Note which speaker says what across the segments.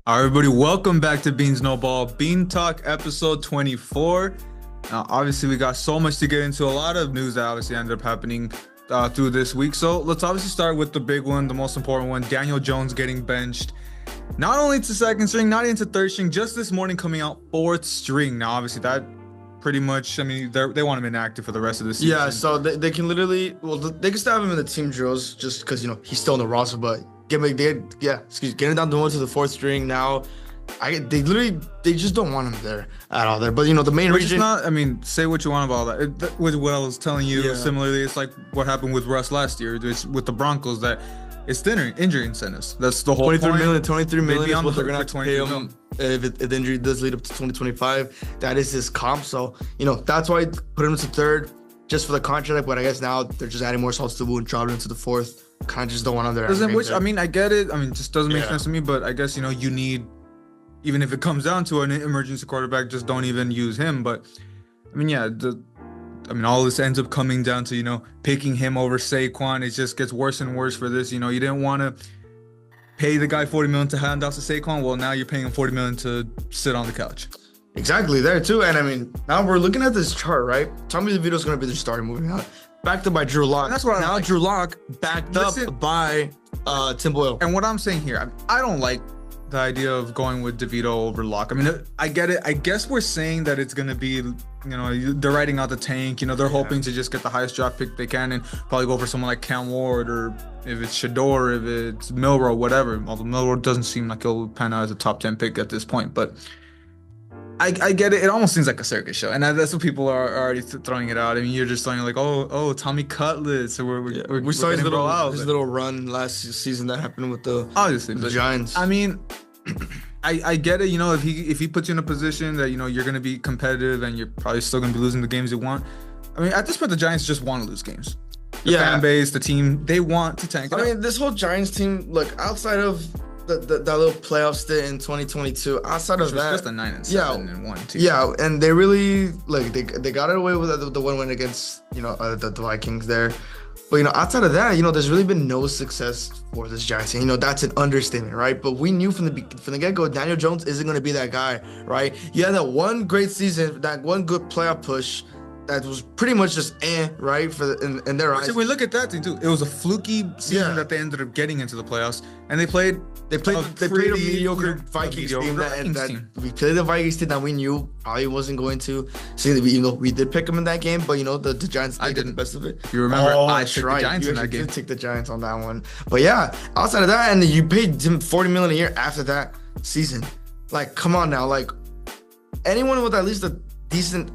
Speaker 1: All right, everybody, welcome back to Beans No Ball, Bean Talk episode 24. Now, obviously, we got so much to get into, a lot of news that obviously ended up happening through this week. So let's obviously start with the big one, the most important one, Daniel Jones getting benched. Not only to second string, not into third string, just this morning coming out fourth string. Now, obviously, that pretty much, I mean, they want him inactive for the rest of the season.
Speaker 2: Yeah, so they can literally, they can still have him in the team drills just because, he's still in the roster, but getting down to the fourth string now. They just don't want him there at all there. But the main
Speaker 1: Which
Speaker 2: reason,
Speaker 1: is not, I mean, say what you want about that. With what I was telling you, similarly, it's like what happened with Russ last year with the Broncos, that it's the injury incentives. That's the whole
Speaker 2: 23
Speaker 1: point.
Speaker 2: million is what they're gonna have to pay him if the injury does lead up to 2025. That is his comp. So that's why I put him to third just for the contract. But I guess now they're just adding more salt to the wound, dropping into the fourth. Kind of just don't want him there.
Speaker 1: Which I mean, I get it. I mean, just doesn't make sense to me. But I guess you need, even if it comes down to an emergency quarterback, just don't even use him. But I mean, all this ends up coming down to picking him over Saquon. It just gets worse and worse for this. You didn't want to pay the guy $40 million to hand off to Saquon. Well, now you're paying him $40 million to sit on the couch.
Speaker 2: Exactly, there too. And I mean, now we're looking at this chart, right? Tommy DeVito's going to be the starter moving out. Backed up by Drew Lock.
Speaker 1: That's what
Speaker 2: now. Drew Lock backed up by Tim Boyle.
Speaker 1: And what I'm saying here, I don't like the idea of going with DeVito over Lock. I mean, I get it. I guess we're saying that it's going to be, they're writing out the tank. They're hoping to just get the highest draft pick they can and probably go for someone like Cam Ward, or if it's Shador, if it's Milroe, whatever. Although Milroe doesn't seem like he'll pan out as a top 10 pick at this point, but I get it. It almost seems like a circus show, and that's what people are already throwing it out. I mean, you're just throwing like, oh, Tommy Cutlets. So
Speaker 2: we saw his little run last season that happened with the Giants.
Speaker 1: I mean, I get it. If he puts you in a position that you're going to be competitive and you're probably still going to be losing the games you want. I mean, at this point, the Giants just want to lose games. The fan base, the team, they want to tank.
Speaker 2: I mean, this whole Giants team, look, outside of that little playoff stint in 2022. Outside of that,
Speaker 1: just a 9-7 and 1 team.
Speaker 2: Yeah, and they really they got it away with the one win against the Vikings there. But outside of that, there's really been no success for this Giants team. That's an understatement, right? But we knew from the get-go, Daniel Jones isn't going to be that guy, right? You had that one great season, that one good playoff push. That was pretty much just right for in their eyes.
Speaker 1: So we look at that thing too. It was a fluky season that they ended up getting into the playoffs, and they played a
Speaker 2: mediocre Vikings team. We played the Vikings team that we knew probably wasn't going to see. Even though we did pick them in that game, but the Giants did the best of it.
Speaker 1: You remember I took the Giants in that game.
Speaker 2: You did take the Giants on that one, but yeah, outside of that, and you paid him $40 million a year after that season. Like, come on now, like anyone with at least a decent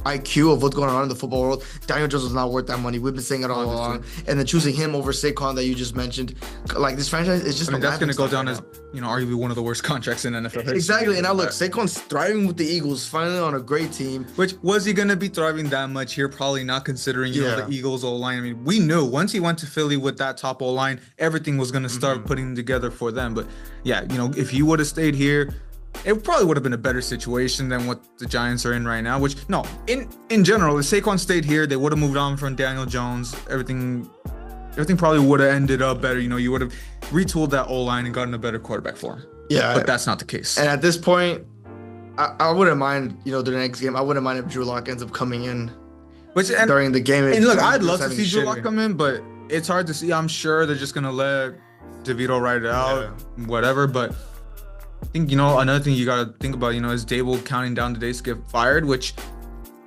Speaker 2: IQ of what's going on in the football world, Daniel Jones was not worth that money. We've been saying it all along. And then choosing him over Saquon that you just mentioned, like this franchise is just.
Speaker 1: That's going to go down as arguably one of the worst contracts in NFL history.
Speaker 2: Exactly. And now look, Saquon's thriving with the Eagles, finally on a great team.
Speaker 1: Which was he going to be thriving that much here? Probably not, considering the Eagles O-line. I mean, we knew once he went to Philly with that top O-line, everything was going to start putting together for them. But yeah, if he would have stayed here, it probably would have been a better situation than what the Giants are in right now. Which, no, in general, if Saquon stayed here, they would have moved on from Daniel Jones. Everything probably would have ended up better. You would have retooled that O-line and gotten a better quarterback for him.
Speaker 2: Yeah,
Speaker 1: but that's not the case.
Speaker 2: And at this point, I wouldn't mind. The next game, I wouldn't mind if Drew Lock ends up coming in, during the game.
Speaker 1: And look, I'd love to see Drew Lock come in, but it's hard to see. I'm sure they're just gonna let DeVito write it out, whatever. But I think, another thing you got to think about, is Dable counting down the days to get fired, which,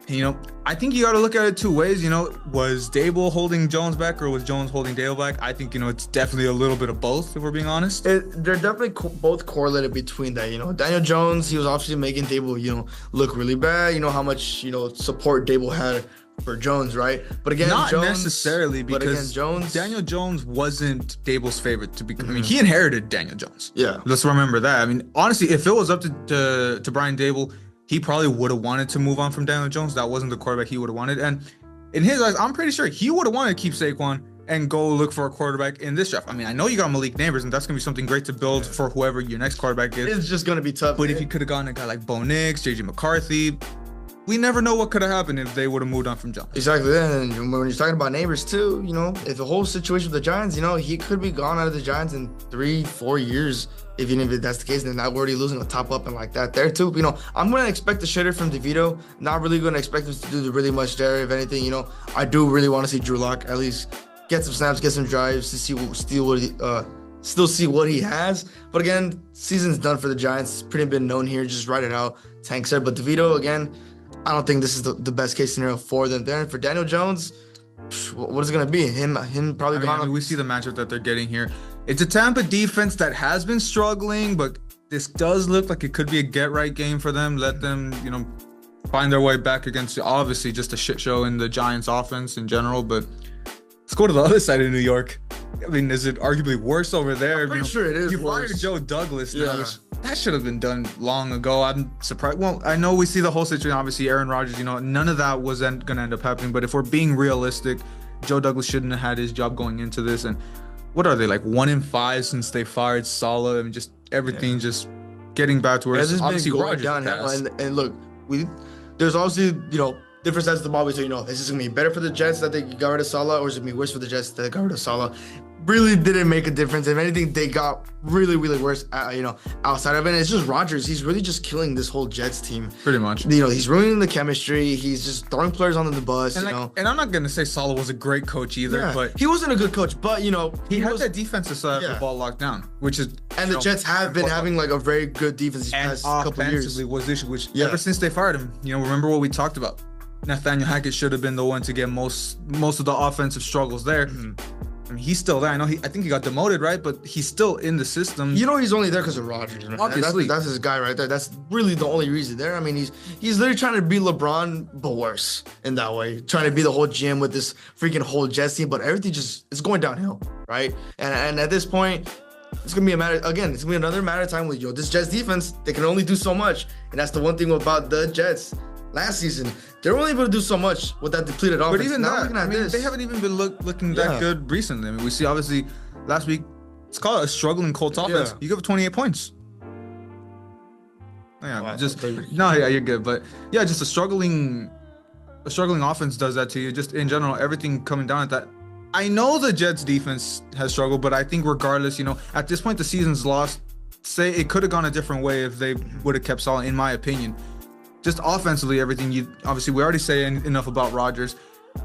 Speaker 1: I think you got to look at it two ways. Was Dable holding Jones back, or was Jones holding Dable back? I think, it's definitely a little bit of both, if we're being honest.
Speaker 2: They're definitely both correlated between that. Daniel Jones, he was obviously making Dable, look really bad. How much, support Dable had for Jones, right? But again,
Speaker 1: not necessarily, because Daniel Jones wasn't Dable's favorite to become. I mean, he inherited Daniel Jones.
Speaker 2: Yeah,
Speaker 1: let's remember that. I mean, honestly, if it was up to Brian Dable, he probably would have wanted to move on from Daniel Jones. That wasn't the quarterback he would have wanted, and in his eyes, I'm pretty sure he would have wanted to keep Saquon and go look for a quarterback in this draft. I mean, I know you got Malik Neighbors, and that's gonna be something great to build for whoever your next quarterback is.
Speaker 2: It's just gonna be tough.
Speaker 1: But if you could have gotten a guy like Bo Nix, JJ McCarthy, we never know what could have happened if they would have moved on from Jones.
Speaker 2: Exactly. And when you're talking about Neighbors too, you know, if the whole situation with the Giants, you know, he could be gone out of the Giants in 3-4 years. Even if that's the case, then we're already losing a top weapon like that there too. You know, I'm gonna expect the shitter from DeVito. Not really gonna expect him to do really much there. If anything, you know, I do really want to see Drew Lock at least get some snaps, get some drives to see still see what he has. But again, season's done for the Giants. It's pretty been known here. Just write it out. Tank said, but DeVito again. I don't think this is the best case scenario for them. Then for Daniel Jones, what is it gonna be? Him probably gone.
Speaker 1: I mean, we see the matchup that they're getting here. It's a Tampa defense that has been struggling, but this does look like it could be a get-right game for them. Let them, you know, find their way back against obviously just a shit show in the Giants offense in general. But let's go to the other side of New York. I mean, is it arguably worse over there?
Speaker 2: I'm pretty sure it is.
Speaker 1: You fired Joe Douglas. Yeah. That should have been done long ago. I'm surprised. Well, I know we see the whole situation. Obviously, Aaron Rodgers, you know, none of that was going to end up happening. But if we're being realistic, Joe Douglas shouldn't have had his job going into this. And what are they, like 1-5 since they fired Saleh? I mean, just everything just getting back to where it's obviously Rodgers.
Speaker 2: And look, there's obviously, you know, different sides of the ball. So, you know, is this going to be better for the Jets that they got rid of Saleh, or is it going to be worse for the Jets that they got rid of Saleh? Really didn't make a difference. If anything, they got really, really worse, you know, outside of it. And it's just Rodgers. He's really just killing this whole Jets team.
Speaker 1: Pretty much.
Speaker 2: You know, he's ruining the chemistry. He's just throwing players under the bus,
Speaker 1: and
Speaker 2: you know.
Speaker 1: And I'm not going to say Saleh was a great coach either, but
Speaker 2: he wasn't a good coach. But, you know,
Speaker 1: he had that defensive side of the ball locked down, which is...
Speaker 2: And the Jets have been having, like, a very good defense these past couple of years.
Speaker 1: Was the issue, which ever since they fired him, you know, remember what we talked about? Nathaniel Hackett should have been the one to get most of the offensive struggles there. I mean, he's still there. I think he got demoted, right? But he's still in the system.
Speaker 2: You know, he's only there because of Rodgers. Man.
Speaker 1: Obviously,
Speaker 2: that's his guy right there. That's really the only reason there. I mean, he's literally trying to be LeBron, but worse in that way. Trying to be the whole GM with this freaking whole Jets team, but everything just is going downhill, right? And at this point, it's gonna be a matter. Again, it's gonna be another matter of time with this Jets defense. They can only do so much, and that's the one thing about the Jets. Last season, they were only able to do so much with that depleted offense.
Speaker 1: But even now, they haven't even been looking that good recently. I mean, we see obviously last week, it's called a struggling Colts offense. You give up 28 points. Yeah, you're good. But yeah, just a struggling offense does that to you. Just in general, everything coming down at that. I know the Jets defense has struggled, but I think regardless, you know, at this point the season's lost. Say it could have gone a different way if they would have kept Saleh, in my opinion. Just offensively, everything we already say enough about Rodgers.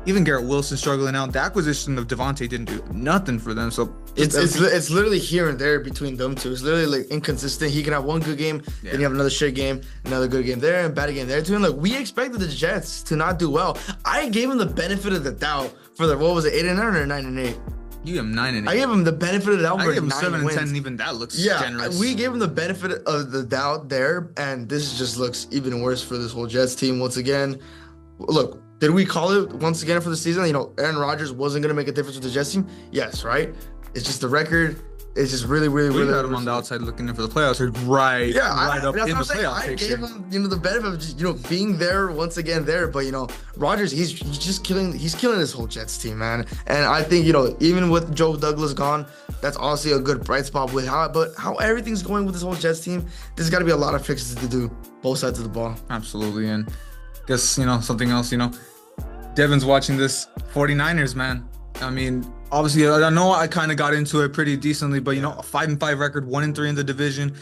Speaker 1: Even Garrett Wilson struggling out. The acquisition of Devontae didn't do nothing for them. So
Speaker 2: it's literally here and there between them two. It's literally like inconsistent. He can have one good game, then you have another shit game, another good game there, and bad game there too. And like we expected the Jets to not do well. I gave them the benefit of the doubt for the 8-9 or 9-8.
Speaker 1: You gave him 9-8.
Speaker 2: I gave him the benefit of the doubt.
Speaker 1: I gave him 7-10, and even that looks generous.
Speaker 2: We gave him the benefit of the doubt there, and this just looks even worse for this whole Jets team once again. Look, did we call it once again for the season? You know, Aaron Rodgers wasn't going to make a difference with the Jets team? Yes, right? It's just the record. It's just really, really, really.
Speaker 1: We had him on the outside looking in for the playoffs. Right up in the playoff picture.
Speaker 2: I gave him, you know, the benefit of just, you know, being there once again there. But, you know, Rodgers, he's just killing this whole Jets team, man. And I think, you know, even with Joe Douglas gone, that's honestly a good bright spot with how everything's going with this whole Jets team. There's got to be a lot of fixes to do, both sides of the ball.
Speaker 1: Absolutely. And guess, you know, something else, you know, Devin's watching this 49ers, man. I mean, obviously, I know I kind of got into it pretty decently, but, you know, a 5-5 record, 1-3 in the division.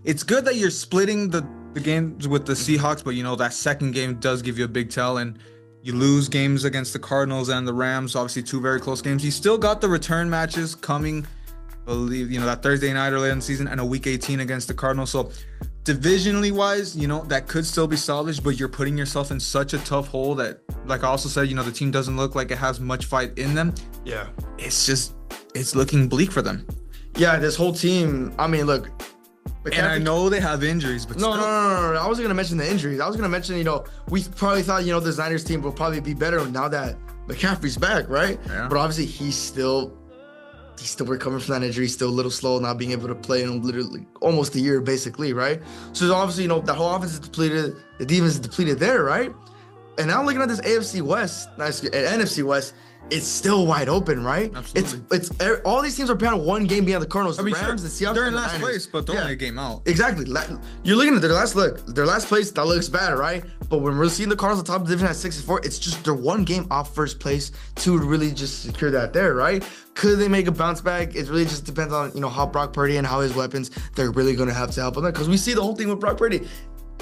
Speaker 1: It's good that you're splitting the games with the Seahawks, but, you know, that second game does give you a big tell, and you lose games against the Cardinals and the Rams, obviously two very close games. You still got the return matches coming, I believe, you know, that Thursday night early in the season and a Week 18 against the Cardinals. So divisionally wise, you know, that could still be salvaged, but you're putting yourself in such a tough hole that, like I also said, you know, the team doesn't look like it has much fight in them.
Speaker 2: Yeah.
Speaker 1: It's looking bleak for them.
Speaker 2: Yeah, this whole team, I mean, look.
Speaker 1: And I know they have injuries, but
Speaker 2: no. I wasn't going to mention the injuries. I was going to mention, you know, we probably thought, you know, the Niners team will probably be better now that McCaffrey's back, right?
Speaker 1: Yeah.
Speaker 2: But obviously he's still recovering from that injury, still a little slow, not being able to play in literally almost a year, basically, right? So obviously, you know, the whole offense is depleted, the defense is depleted there, right? And now looking at this NFC West, NFC West, it's still wide open, right?
Speaker 1: Absolutely.
Speaker 2: It's all these teams are behind one game behind the Cardinals.
Speaker 1: I mean,
Speaker 2: the Rams, the Seahawks,
Speaker 1: they're in
Speaker 2: and the
Speaker 1: last
Speaker 2: Niners.
Speaker 1: place, but they're
Speaker 2: Yeah.
Speaker 1: only a game out.
Speaker 2: Exactly. You're looking at their last place. That looks bad, right? But when we're seeing the Cardinals at the top of the division at 6-4, it's just they're one game off first place to really just secure that there, right? Could they make a bounce back? It really just depends on how Brock Purdy and how his weapons they're really going to have to help him because we see the whole thing with Brock Purdy.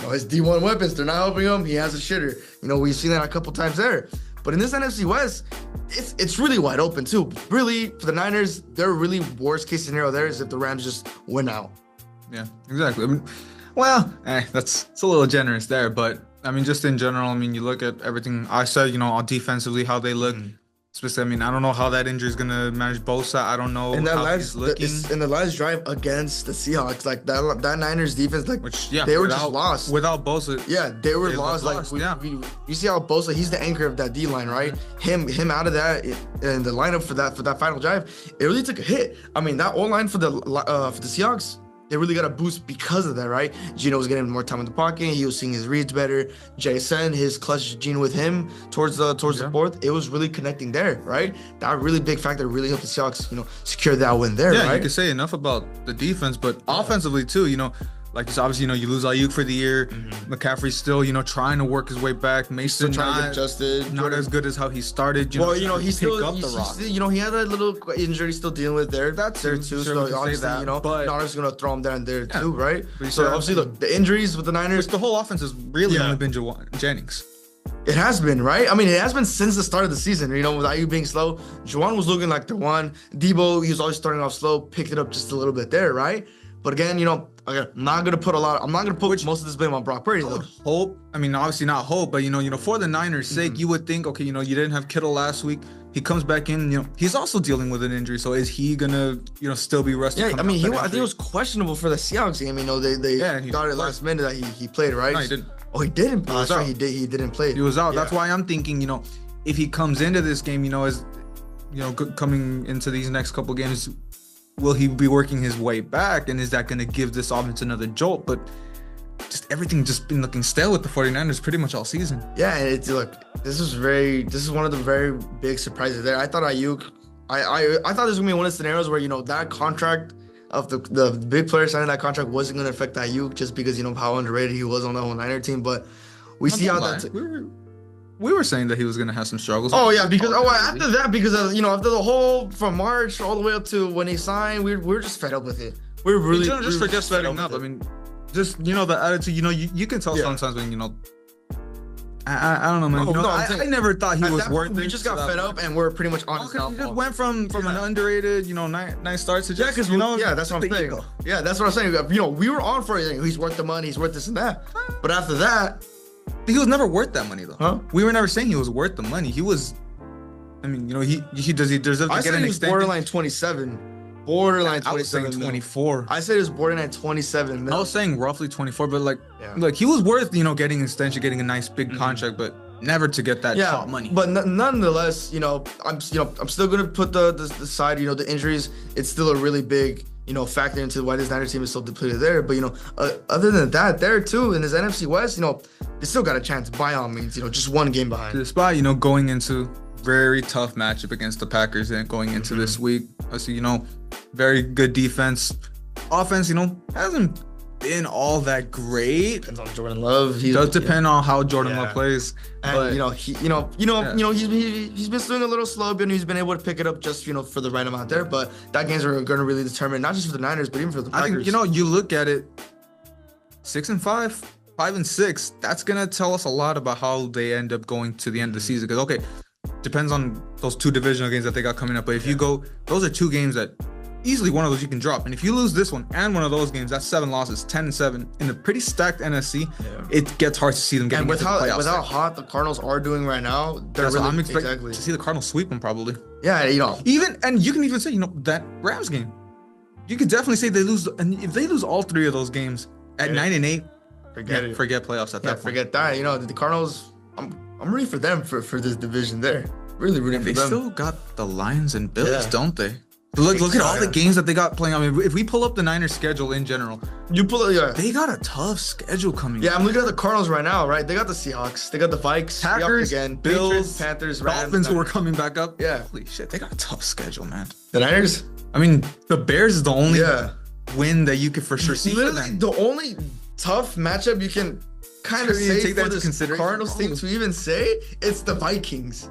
Speaker 2: His D1 weapons, they're not helping him. He has a shitter. We've seen that a couple times there. But in this NFC West, it's really wide open too. Really, for the Niners, their really worst case scenario there is if the Rams just win out.
Speaker 1: Yeah, exactly. I mean, it's a little generous there, but I mean, just in general, I mean, you look at everything I said, defensively, how they look. Especially, I mean, I don't know how that injury is gonna manage Bosa. I don't know how he's looking.
Speaker 2: In the last drive against the Seahawks, like that Niners defense, they were just lost
Speaker 1: without Bosa.
Speaker 2: Yeah, they were lost. We see how Bosa, he's the anchor of that D line, right? Him out of that in the lineup for that final drive, it really took a hit. I mean, that O line for the Seahawks, they really got a boost because of that, right? Geno was getting more time in the pocket. He was seeing his reads better. Jason, his clutch Geno with him towards the fourth. It was really connecting there, right? That really big factor really helped the Seahawks, secure that win there, right?
Speaker 1: Yeah, you could say enough about the defense, but offensively too, like it's obviously, you lose Ayuk for the year. McCaffrey's still, trying to work his way back. Mason
Speaker 2: trying to get adjusted.
Speaker 1: Not as good as how he started.
Speaker 2: He's still he had that little injury he's still dealing with there. That's there too.
Speaker 1: Sure,
Speaker 2: so obviously,
Speaker 1: but
Speaker 2: Niners gonna throw him there and there too, right? So obviously, look, the injuries with the Niners.
Speaker 1: The whole offense has really only been Jennings.
Speaker 2: It has been, right? I mean, it has been since the start of the season. With Ayuk being slow, Juwan was looking like the one. Debo, he was always starting off slow, picked it up just a little bit there, right? But again, I'm not gonna put most of this blame on Brock Purdy. Though.
Speaker 1: Hope, I mean, obviously not hope, but for the Niners' sake, you would think, okay, you didn't have Kittle last week. He comes back in, he's also dealing with an injury. So is he gonna, still be rested?
Speaker 2: Yeah, I mean, I think it was questionable for the Seahawks game. They thought at last minute that he played, right?
Speaker 1: No, he didn't.
Speaker 2: Oh, he didn't. That's right. He didn't play.
Speaker 1: He was out. Yeah. That's why I'm thinking, if he comes into this game, as coming into these next couple games, will he be working his way back? And is that going to give this offense another jolt? But just everything just been looking stale with the 49ers pretty much all season.
Speaker 2: Yeah, and this is one of the very big surprises there. I thought Ayuk, I thought this was going to be one of the scenarios where, that contract of the big player signing that contract wasn't going to affect Ayuk just because, how underrated he was on the whole Niner team. But we see how that...
Speaker 1: We were saying that he was going to have some struggles.
Speaker 2: Oh, yeah, because after that, because of, after the whole, from March all the way up to when he signed, we're just fed up with it. We're really...
Speaker 1: Just for just setting up. I mean, just, the attitude, you can tell sometimes when, I don't know, man. I never thought he was worth it.
Speaker 2: We just got fed up and we're pretty much on his downfall.
Speaker 1: He just went from an underrated, nice start to just,
Speaker 2: that's what I'm saying. Yeah, that's what I'm saying. We were on for it. He's worth the money. He's worth this and that. But after that...
Speaker 1: He was never worth that money, though.
Speaker 2: Huh?
Speaker 1: We were never saying he was worth the money. He was... I mean, he deserve to get an extension.
Speaker 2: Borderline 27. Borderline 27.
Speaker 1: I was saying 24.
Speaker 2: I said it was borderline 27.
Speaker 1: I was saying roughly 24, but look, he was worth, getting an extension, getting a nice big contract, but never to get that top money.
Speaker 2: But nonetheless, I'm still gonna put the side, the injuries. It's still a really big, factor into why this Niners team is so depleted there. But other than that, there too in this NFC West, they still got a chance by all means. Just one game behind.
Speaker 1: Despite going into very tough matchup against the Packers and going into this week, I see very good defense. Offense, hasn't been all that great.
Speaker 2: Depends on Jordan Love.
Speaker 1: It does depend on how Jordan Love plays.
Speaker 2: And
Speaker 1: but,
Speaker 2: he's been doing a little slow, but he's been able to pick it up just for the right amount there. But that games are going to really determine not just for the Niners, but even for the Packers.
Speaker 1: I think you look at it, 6-5, 5-6. That's gonna tell us a lot about how they end up going to the end of the season. Because depends on those two divisional games that they got coming up. But if you go, those are two games that. Easily one of those you can drop, and if you lose this one and one of those games, that's 7 losses, 10-7 in a pretty stacked NFC. It gets hard to see them getting into the playoffs.
Speaker 2: With how hot the Cardinals are doing right now,
Speaker 1: I'm expecting to see the Cardinals sweep them probably.
Speaker 2: Yeah,
Speaker 1: and you can even say that Rams game, you could definitely say they lose, and if they lose all 3 of those games at 9-8, forget playoffs at that point.
Speaker 2: Forget that. The Cardinals, I'm rooting for them for this division there. Really rooting for them.
Speaker 1: They still got the Lions and Bills, don't they? Look at all the games that they got playing. I mean, if we pull up the Niners schedule in general,
Speaker 2: You pull it, yeah.
Speaker 1: they got a tough schedule coming.
Speaker 2: Yeah, I'm looking at the Cardinals right now, right? They got the Seahawks, they got the Vikes,
Speaker 1: Packers,
Speaker 2: again,
Speaker 1: Bills,
Speaker 2: Patriots, Panthers, Rams,
Speaker 1: Dolphins who are coming back up.
Speaker 2: Yeah.
Speaker 1: Holy shit, they got a tough schedule, man.
Speaker 2: the Niners.
Speaker 1: I mean, the Bears is the only
Speaker 2: Yeah.
Speaker 1: win that you could for sure see. for
Speaker 2: Literally,
Speaker 1: them.
Speaker 2: the only tough matchup you can kind of
Speaker 1: Sure, you
Speaker 2: say
Speaker 1: take that
Speaker 2: for
Speaker 1: into
Speaker 2: this
Speaker 1: consideration?
Speaker 2: Cardinals team to even say it's the Vikings.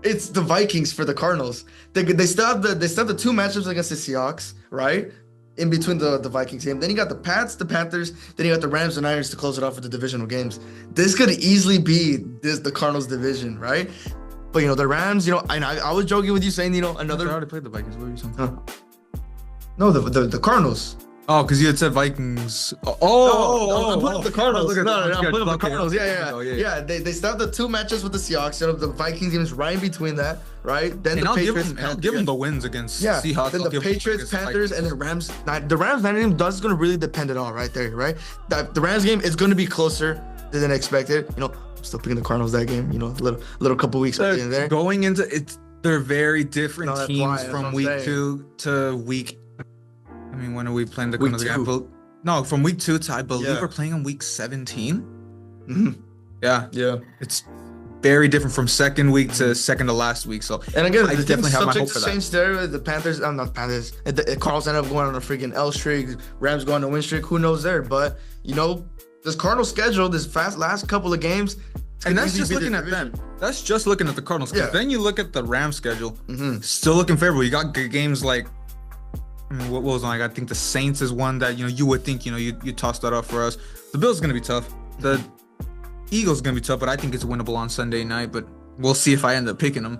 Speaker 2: It's the Vikings for the Cardinals. They still have the two matchups against the Seahawks, right? In between the Vikings game. Then you got the Pats, the Panthers, then you got the Rams and Niners to close it off with the divisional games. This could easily be the Cardinals division, right? But the Rams, and I was joking with you saying,
Speaker 1: They
Speaker 2: another
Speaker 1: already played the Vikings. What were you saying?
Speaker 2: no, the Cardinals.
Speaker 1: Oh, because you had said Vikings.
Speaker 2: I'm putting up the Cardinals.
Speaker 1: Look at
Speaker 2: No,
Speaker 1: that.
Speaker 2: I'm putting up the
Speaker 1: Okay,
Speaker 2: Cardinals.
Speaker 1: okay.
Speaker 2: Yeah.
Speaker 1: Oh,
Speaker 2: Yeah, they still have the two matches with the Seahawks. The Vikings game is right in between that, right? Then
Speaker 1: And
Speaker 2: the
Speaker 1: I'll give
Speaker 2: Patriots,
Speaker 1: them,
Speaker 2: Panthers.
Speaker 1: give them the wins against
Speaker 2: Yeah,
Speaker 1: Seahawks.
Speaker 2: then
Speaker 1: I'll
Speaker 2: the
Speaker 1: give them
Speaker 2: Patriots,
Speaker 1: against the
Speaker 2: Panthers, and
Speaker 1: Vikings.
Speaker 2: the Rams. The Rams game that's going to really depend it all right there, right? The Rams game is going to be closer than expected. I'm still picking the Cardinals that game. Little couple weeks back in there.
Speaker 1: Going into it, they're very different
Speaker 2: No, that's
Speaker 1: teams
Speaker 2: why, that's what
Speaker 1: from
Speaker 2: I'm
Speaker 1: week
Speaker 2: saying.
Speaker 1: 2 to week. I mean, when are we playing the
Speaker 2: Week
Speaker 1: Cardinals
Speaker 2: 2.
Speaker 1: again? No, from week 2 to I believe
Speaker 2: Yeah.
Speaker 1: we're playing on week 17.
Speaker 2: Mhm.
Speaker 1: Yeah,
Speaker 2: Yeah.
Speaker 1: it's very different from second week to second to last week. So
Speaker 2: And again,
Speaker 1: I
Speaker 2: the
Speaker 1: definitely have my
Speaker 2: subject
Speaker 1: hope for
Speaker 2: to
Speaker 1: that.
Speaker 2: change there. The Panthers, I'm not Panthers. The Cardinals end up going on a freaking L streak. Rams go on a win streak. Who knows there? But this Cardinals schedule, this last couple of games,
Speaker 1: And that's just looking at them. That's just looking at the Cardinals. 'Cause
Speaker 2: Yeah.
Speaker 1: Then you look at the Rams schedule.
Speaker 2: Mm-hmm.
Speaker 1: Still looking favorable. You got games like, I mean, what was on? I think the Saints is one that you would think you toss that up for us. The Bills is gonna be tough. The Eagles is gonna be tough, but I think it's winnable on Sunday night. But we'll see if I end up picking them.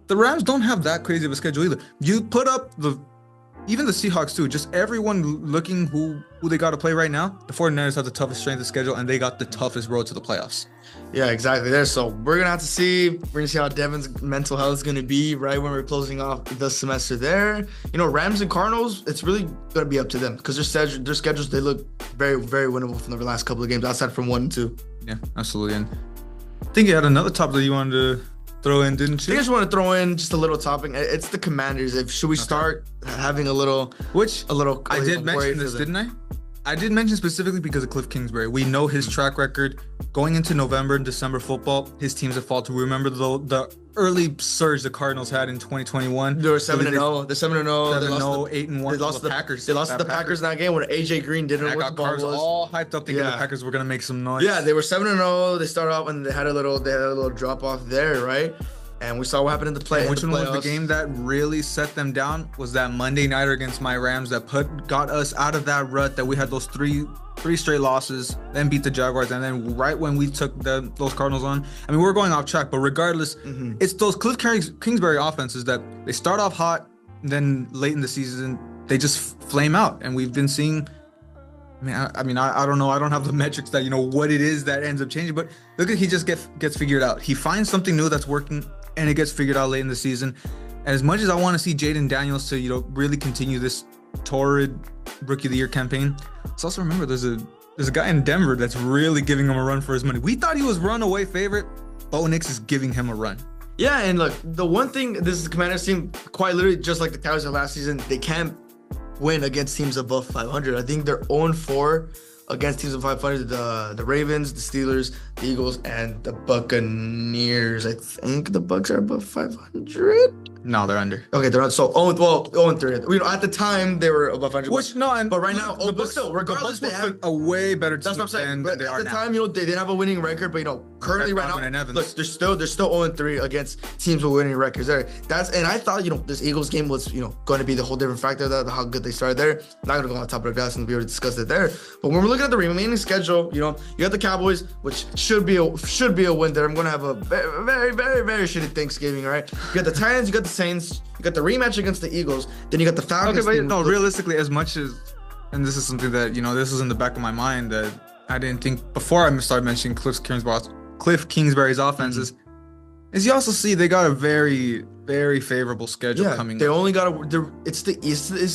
Speaker 1: The Rams don't have that crazy of a schedule either. You put up even the Seahawks too. Just everyone looking who they got to play right now. The 49ers have the toughest strength of schedule, and they got the toughest road to the playoffs.
Speaker 2: Yeah, exactly. There. So we're gonna have to see. We're gonna see how Devin's mental health is gonna be right when we're closing off the semester. There, Rams and Cardinals. It's really gonna be up to them because their schedules they look very, very winnable from the last couple of games, outside from 1 and 2.
Speaker 1: Yeah, absolutely. And I think you had another topic that you wanted to throw in, didn't
Speaker 2: I think I
Speaker 1: you?
Speaker 2: just want to throw in just a little topic. It's the Commanders. Should we start having a little?
Speaker 1: I did mention this, didn't I? I did mention specifically because of Cliff Kingsbury. We know his track record going into November and December football. His teams have faltered. We remember the early surge the Cardinals had in 2021.
Speaker 2: They were 7-0. They're 7-0. They
Speaker 1: 7-0,
Speaker 2: lost
Speaker 1: 8-1.
Speaker 2: They lost
Speaker 1: to the Packers.
Speaker 2: They lost to the Packers in that game when AJ Green didn't know
Speaker 1: I
Speaker 2: what
Speaker 1: got
Speaker 2: the ball
Speaker 1: cars
Speaker 2: was.
Speaker 1: all hyped up thinking
Speaker 2: Yeah.
Speaker 1: the Packers were gonna make some noise.
Speaker 2: Yeah, they were 7-0. They started off and they had a little drop off there, right? And we saw what happened in the play.
Speaker 1: Which
Speaker 2: in
Speaker 1: one
Speaker 2: the
Speaker 1: was
Speaker 2: playoffs.
Speaker 1: the game that really set them down? Was that Monday nighter against my Rams that got us out of that rut that we had those three straight losses, then beat the Jaguars, and then right when we took those Cardinals on. I mean, we're going off track, but regardless, it's those Cliff Kingsbury offenses that they start off hot, and then late in the season they just flame out, and we've been seeing. I mean, I don't know. I don't have the metrics that what it is that ends up changing, but look at he just gets figured out. He finds something new that's working, and it gets figured out late in the season. And as much as I want to see Jaden Daniels to really continue this torrid Rookie of the Year campaign, let's also remember there's a guy in Denver that's really giving him a run for his money. We thought he was runaway favorite. Bo Nix is giving him a run.
Speaker 2: Yeah, and look, the one thing this is the Commanders team, quite literally, just like the Cowboys of last season, they can't win against teams above 500. I think they're 0-4 against teams of 500. The Ravens, the Steelers, the Eagles, and the Buccaneers. I think the Bucks are above 500.
Speaker 1: No, they're under.
Speaker 2: Okay, they're not. So 0-3. At the time they were above 500. But right now,
Speaker 1: the
Speaker 2: but still, regardless,
Speaker 1: Bucks
Speaker 2: they have
Speaker 1: a way better team
Speaker 2: That's what I'm saying.
Speaker 1: than
Speaker 2: But
Speaker 1: they
Speaker 2: at
Speaker 1: are
Speaker 2: the
Speaker 1: now.
Speaker 2: time, they didn't have a winning record. But currently right
Speaker 1: Godwin and
Speaker 2: now,
Speaker 1: Evans.
Speaker 2: look, they're still 0-3 against teams with winning records. There, and I thought this Eagles game was going to be the whole different factor that how good they started there. Not gonna go on top of the grass, and we already discussed it there. But when we're looking at the remaining schedule, you got the Cowboys, which should be a win there. I'm gonna have a very, very, very, very shitty Thanksgiving. All right, you got the Titans, you got the Saints, you got the rematch against the Eagles, then you got the Falcons.
Speaker 1: Okay, but no, realistically, as much as, and this is something that this is in the back of my mind that I didn't think before I started mentioning Cliff Kingsbury's offenses, is you also see they got a very, very favorable schedule coming.
Speaker 2: They only got it's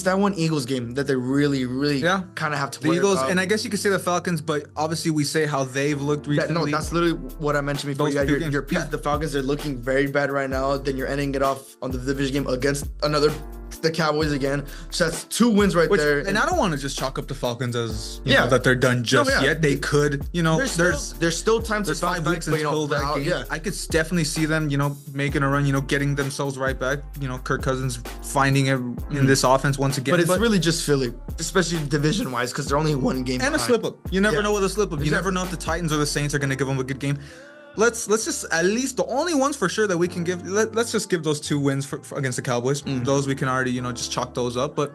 Speaker 2: that one Eagles game that they really, really kind of have to
Speaker 1: the
Speaker 2: worry
Speaker 1: Eagles,
Speaker 2: about.
Speaker 1: and I guess you could say the Falcons, but obviously we say how they've looked recently.
Speaker 2: No, that's literally what I mentioned before.
Speaker 1: Those two
Speaker 2: Your
Speaker 1: games.
Speaker 2: the Falcons are looking very bad right now. Then you're ending it off on the division game against another the Cowboys again. So that's 2 wins right there.
Speaker 1: And I don't want to just chalk up the Falcons as
Speaker 2: Yeah.
Speaker 1: that they're done just
Speaker 2: yeah.
Speaker 1: yet. They could,
Speaker 2: there's still time to
Speaker 1: there's 5
Speaker 2: bounce
Speaker 1: weeks
Speaker 2: back, but,
Speaker 1: until that game.
Speaker 2: yeah.
Speaker 1: I could definitely see them, making a run, getting themselves right back. Kirk Cousins finding it in this offense once again.
Speaker 2: But it's really just Philly, especially division wise, because they're only 1 game
Speaker 1: and
Speaker 2: behind.
Speaker 1: a slip up. You never know with a slip up. You
Speaker 2: Exactly.
Speaker 1: never know if the Titans or the Saints are going to give them a good game. Let's just at least the only ones for sure that we can give. Let's just give those 2 wins for against the Cowboys. Those we can already just chalk those up. But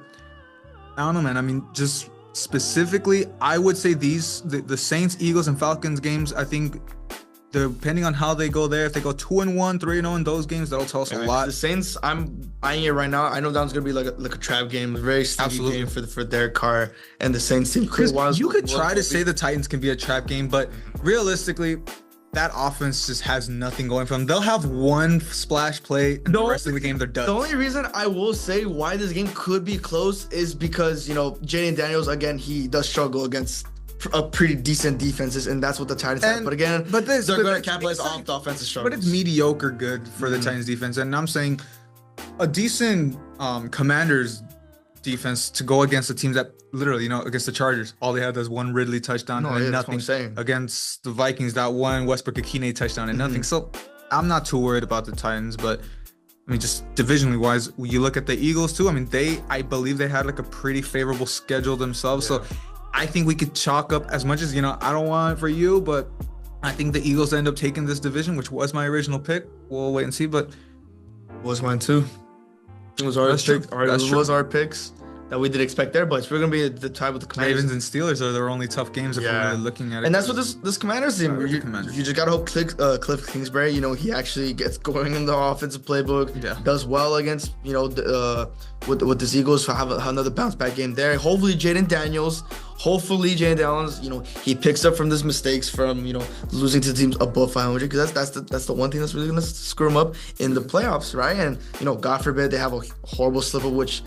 Speaker 1: I don't know, man. I mean, just specifically, I would say the Saints, Eagles, and Falcons games. I think depending on how they go there, if they go 2-1, 3-0 in those games, that'll tell us a lot.
Speaker 2: The Saints, I'm eyeing it right now. I know that one's gonna be like a trap game, a very sticky game for Derek Carr and the Saints team.
Speaker 1: You could try to say the Titans can be a trap game, but realistically, that offense just has nothing going for them. They'll have 1 splash play, and the rest of the game they're done.
Speaker 2: The only reason I will say why this game could be close is because Jaden Daniels, again, he does struggle against a pretty decent defenses, and that's what the Titans have. But again, they're going to capitalize off the offensive struggles.
Speaker 1: But it's mediocre good for the Titans defense, and I'm saying a decent Commanders defense to go against the teams that literally, against the Chargers, all they had was 1 Ridley touchdown and nothing. Against the Vikings, that 1 Westbrook-Akine touchdown and nothing. So I'm not too worried about the Titans, but I mean, just divisionally wise, you look at the Eagles too. I mean, I believe they had like a pretty favorable schedule themselves. Yeah. So I think we could chalk up as much as, I don't want it for you, but I think the Eagles end up taking this division, which was my original pick. We'll wait and see, but
Speaker 2: was mine too. It was our picks that we did expect there, but we're gonna be the tie with the Commanders.
Speaker 1: Ravens and Steelers are their only tough games if we're really looking at it.
Speaker 2: And that's what this Commanders team. You just gotta hope Cliff Kingsbury, he actually gets going in the offensive playbook. Yeah. Does well against with this Eagles. Have another bounce back game there. Hopefully Jaden Daniels, he picks up from his mistakes from losing to teams above 500, because that's the one thing that's really gonna screw him up in the playoffs, right? And God forbid they have a horrible slip up, which,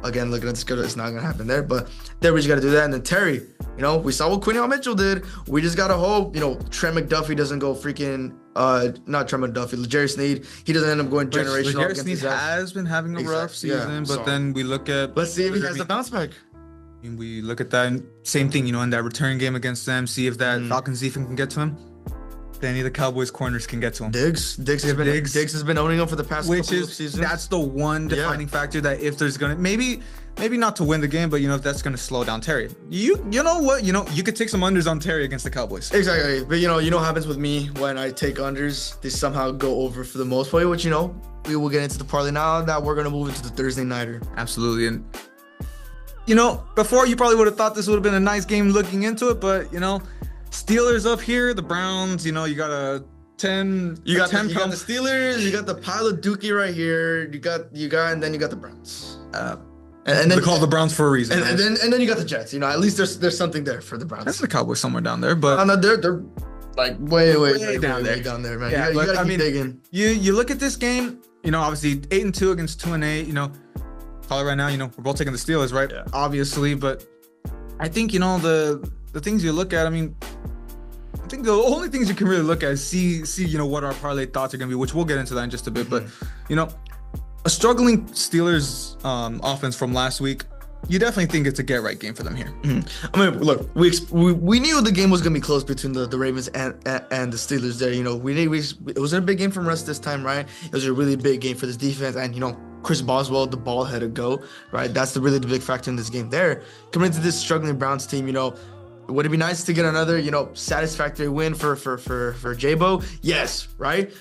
Speaker 2: again, looking at the schedule, it's not going to happen there. But there we just got to do that. And then Terry, we saw what Quinion Mitchell did. We just got to hope, Trent McDuffie doesn't go freaking, not Trent McDuffie, L'Jarius Sneed. He doesn't end up going generational.
Speaker 1: L'Jarius Sneed has been having a rough season, but then we look at...
Speaker 2: Let's see if he has the bounce back.
Speaker 1: We look at that, same thing, in that return game against them, see if that Falcons defense can get to him. Then any of the Cowboys corners can get to him.
Speaker 2: Diggs has been owning him for the past couple of seasons.
Speaker 1: That's the one defining factor that if there's gonna maybe not to win the game, but if that's gonna slow down Terry. You know what? You could take some unders on Terry against the Cowboys.
Speaker 2: Exactly. But what happens with me when I take unders, they somehow go over for the most part, which we will get into the parlay now that we're gonna move into the Thursday nighter.
Speaker 1: Absolutely. And before you probably would have thought this would have been a nice game looking into it, but Steelers up here, the Browns, you got a 10. You got the
Speaker 2: Steelers, you got the pile of Dookie right here. You got, and then you got the Browns. And then
Speaker 1: they call the Browns for a reason.
Speaker 2: And then you got the Jets. At least there's something there for the Browns.
Speaker 1: That's the Cowboys somewhere down there, but
Speaker 2: they're like way down there, man.
Speaker 1: Yeah,
Speaker 2: you gotta keep digging.
Speaker 1: You look at this game, obviously 8-2 against 2-8. Call it right now. We're both taking the Steelers, right? Yeah. Obviously, but I think the things you look at. I mean, I think the only things you can really look at is see what our parlay thoughts are gonna be, which we'll get into that in just a bit. But a struggling Steelers offense from last week, you definitely think it's a get right game for them here.
Speaker 2: I mean, look, we knew the game was gonna be close between the Ravens and the Steelers. There, it was a big game from us this time, right? It was a really big game for this defense, and Chris Boswell, the ball had to go, right? That's the big factor in this game. There, coming into this struggling Browns team, would it be nice to get another, satisfactory win for J-Bo? Yes, right?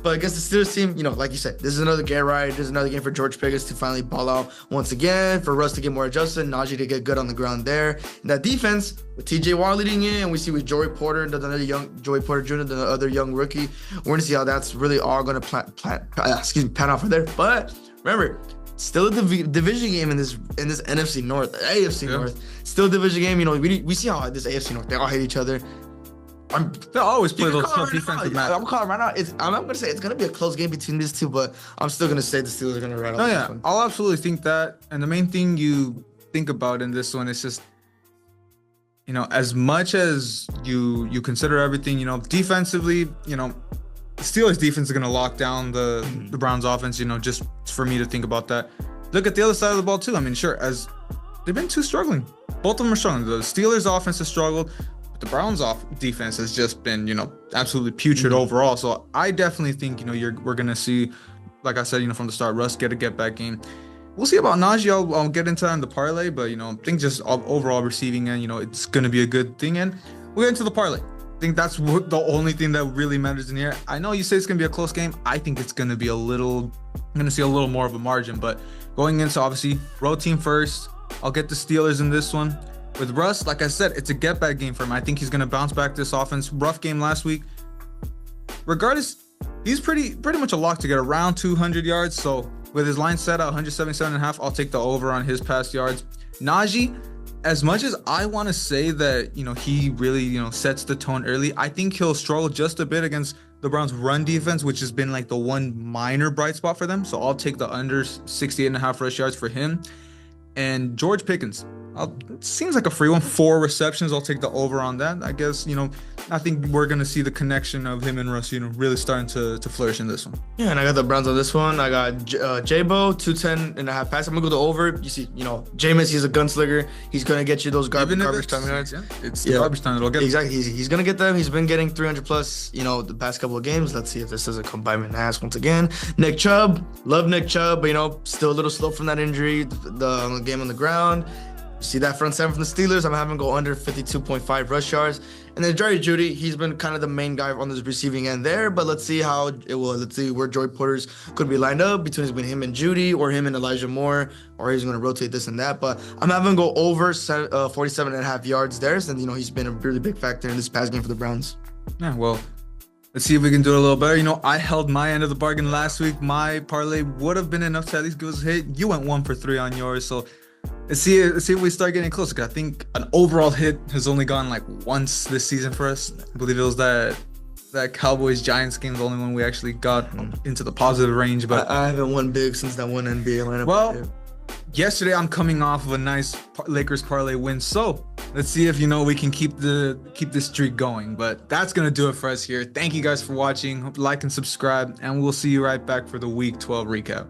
Speaker 2: But against the Steelers team, like you said, this is another get right. This is another game for George Pickens to finally ball out once again, for Russ to get more adjusted, Najee to get good on the ground there. And that defense, with TJ Watt leading in, and we see with Joey Porter, another young Joey Porter Jr., the other young rookie. We're going to see how that's really all going to pan out for there. But remember, still a division game in this NFC North, AFC North. Still a division game. We see how this AFC North, they all hate each other.
Speaker 1: They'll always play those tough defensive matches.
Speaker 2: I'm calling right now. I'm going to say it's going to be a close game between these two, but I'm still going to say the Steelers are going to ride off this one.
Speaker 1: I'll absolutely think that. And the main thing you think about in this one is just, as much as you consider everything, defensively, the Steelers defense is going to lock down the Browns offense, just for me to think about that. look at the other side of the ball too. I mean, sure, as they've been too struggling. Both of them are struggling. The Steelers' offense has struggled. But the Browns' defense has just been, absolutely putrid overall. So I definitely think, we're gonna see, like I said, from the start, Russ get a get back game. We'll see about Najee. I'll get into that in the parlay, but I think just overall receiving end, it's gonna be a good thing. And we'll get into the parlay. I think that's the only thing that really matters in here. I know you say it's gonna be a close game. I think it's gonna be I'm gonna see a little more of a margin. But going into obviously road team first, I'll get the Steelers in this one. With Russ, like I said, it's a get back game for him. I think he's gonna bounce back this offense. Rough game last week. Regardless, he's pretty much a lock to get around 200 yards. So with his line set at 177.5, I'll take the over on his past yards. Najee, as much as I want to say that, he really, sets the tone early, I think he'll struggle just a bit against the Browns' run defense, which has been like the one minor bright spot for them. So I'll take the under 68.5 rush yards for him. And George Pickens, it seems like a free one. 4 receptions. I'll take the over on that. I guess, I think we're going to see the connection of him and Russ, really starting to flourish in this one.
Speaker 2: Yeah, and I got the Browns on this one. I got J-Bo, 210.5 pass. I'm going to go the over. You see, Jameis, he's a gunslinger. He's going to get you those garbage time yards.
Speaker 1: Yeah, it's the garbage time that'll get
Speaker 2: exactly. He's going to get them. He's been getting 300 plus, the past couple of games. Let's see if this doesn't come by me in the ass once again. Nick Chubb, love Nick Chubb, but, still a little slow from that injury. The game on the ground. See that front seven from the Steelers. I'm having him go under 52.5 rush yards. And then Jerry Jeudy, he's been kind of the main guy on this receiving end there. But let's see how it will. Let's see where Joy Porter's could be lined up between him and Jeudy or him and Elijah Moore, or he's going to rotate this and that. But I'm having him go over 47.5 yards there. And, he's been a really big factor in this past game for the Browns.
Speaker 1: Yeah, well, let's see if we can do it a little better. I held my end of the bargain last week. My parlay would have been enough to at least give us a hit. You went 1 for 3 on yours. So let's see if we start getting closer. Because I think an overall hit has only gone like once this season for us. I believe it was that Cowboys-Giants game, the only one we actually got into the positive range. But
Speaker 2: I haven't won big since that one NBA lineup.
Speaker 1: Well, yesterday I'm coming off of a nice Lakers parlay win. So let's see if we can keep this streak going. But that's gonna do it for us here. Thank you guys for watching. Hope you like and subscribe, and we'll see you right back for the Week 12 recap.